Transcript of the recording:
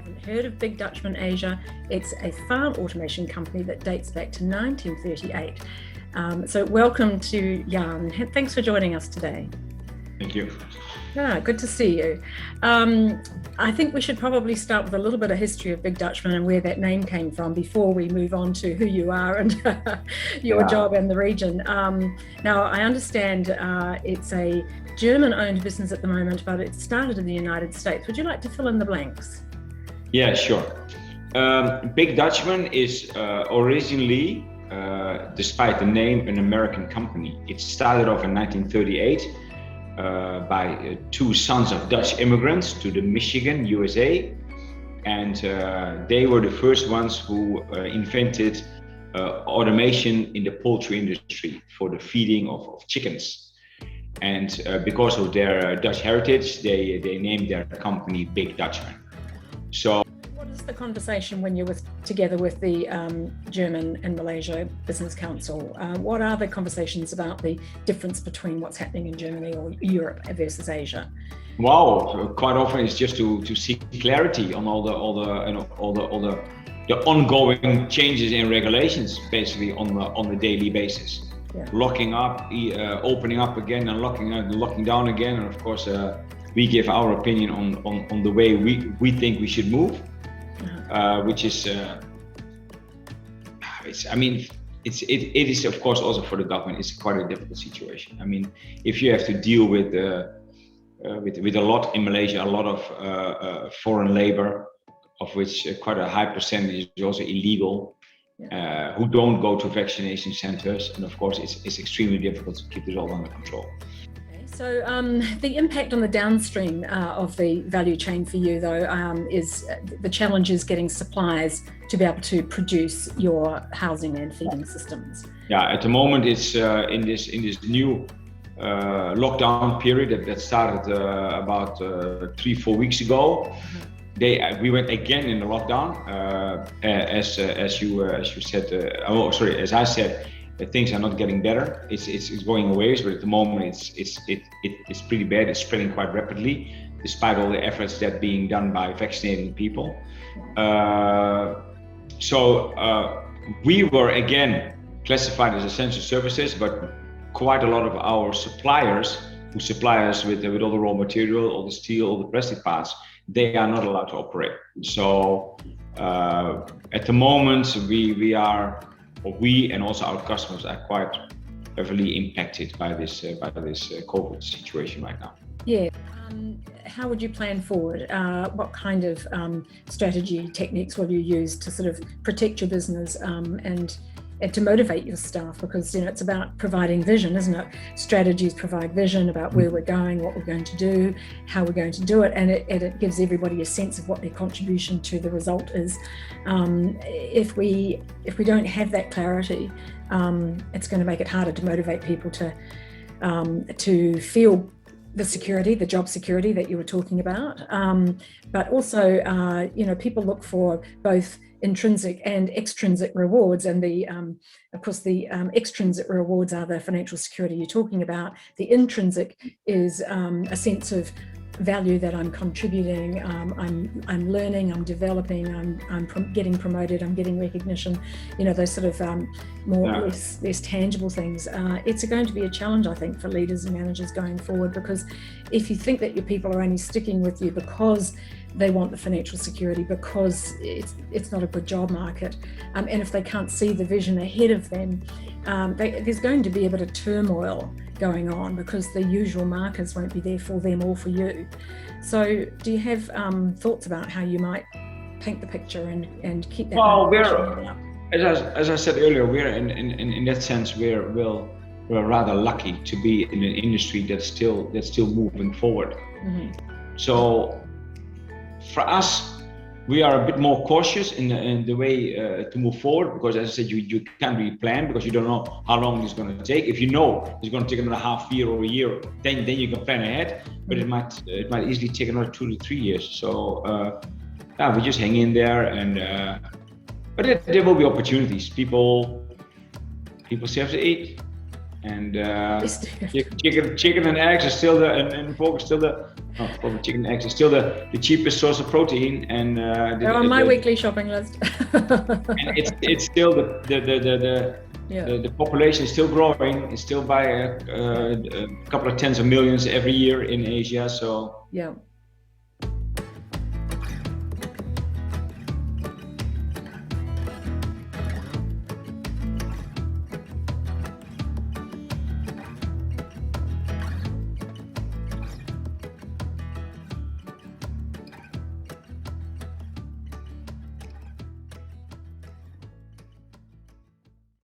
haven't heard of Big Dutchman Asia, it's a farm automation company that dates back to 1938. So welcome to Jan. Thanks for joining us today. Thank you. Good to see you. I think we should probably start with a little bit of history of Big Dutchman and where that name came from before we move on to who you are and your job in the region. Now, I understand it's a German-owned business at the moment, but it started in the United States. Would you like to fill in the blanks? Yeah, sure. Big Dutchman is originally, despite the name, an American company. It started off in 1938. By two sons of Dutch immigrants to the Michigan, USA, and they were the first ones who invented automation in the poultry industry for the feeding of chickens. And because of their Dutch heritage, they named their company Big Dutchman. So what is the conversation when you're together with the German and Malaysia Business Council? What are the conversations about the difference between what's happening in Germany or Europe versus Asia? Wow, quite often it's just to seek clarity on all the ongoing changes in regulations, basically on the daily basis. Yeah. Locking up, opening up again, and locking down again, and of course we give our opinion on the way we think we should move. Which is, it is of course also for the government. It's quite a difficult situation. I mean, if you have to deal with a lot in Malaysia, a lot of foreign labor, of which quite a high percentage is also illegal, who don't go to vaccination centers, and of course it's extremely difficult to keep it all under control. So the impact on the downstream of the value chain for you, though, is the challenge is getting suppliers to be able to produce your housing and feeding systems. Yeah, at the moment it's in this new lockdown period that started about 3-4 weeks ago. We went again in the lockdown, as I said. Things are not getting better. It's going away, but at the moment it's pretty bad. It's spreading quite rapidly, despite all the efforts that being done by vaccinating people. So we were again classified as essential services, but quite a lot of our suppliers who supply us with all the raw material, all the steel, all the plastic parts, they are not allowed to operate. So at the moment we and also our customers are quite heavily impacted by this COVID situation right now. Yeah. How would you plan forward? What kind of strategy techniques will you use to sort of protect your business and to motivate your staff? Because it's about providing vision, isn't it? Strategies provide vision about where we're going, what we're going to do, how we're going to do it, and it gives everybody a sense of what their contribution to the result is. If we don't have that clarity, it's going to make it harder to motivate people to feel the security, the job security that you were talking about. But also, people look for both intrinsic and extrinsic rewards, and of course the extrinsic rewards are the financial security you're talking about. The intrinsic is a sense of value that I'm contributing, I'm learning, I'm developing, I'm getting promoted, I'm getting recognition, those sort of less tangible things. It's going to be a challenge, I think, for leaders and managers going forward, because if you think that your people are only sticking with you because they want the financial security, because it's not a good job market, and if they can't see the vision ahead of them, there's going to be a bit of turmoil going on because the usual markers won't be there for them or for you. So do you have thoughts about how you might paint the picture and keep that? Well, as I said earlier, we're in that sense we're rather lucky to be in an industry that's still moving forward. Mm-hmm. So for us, we are a bit more cautious in the way to move forward, because as I said, you can't really plan because you don't know how long it's going to take. If you know it's going to take another half year or a year, then you can plan ahead. But it might easily take another 2 to 3 years. So we just hang in there, and but there will be opportunities. People still have to eat. and chicken and eggs are still and pork is still probably chicken and eggs is still the cheapest source of protein, and they're on my weekly shopping list. And it's still the population is still growing. It's still by a couple of tens of millions every year in Asia. So yeah.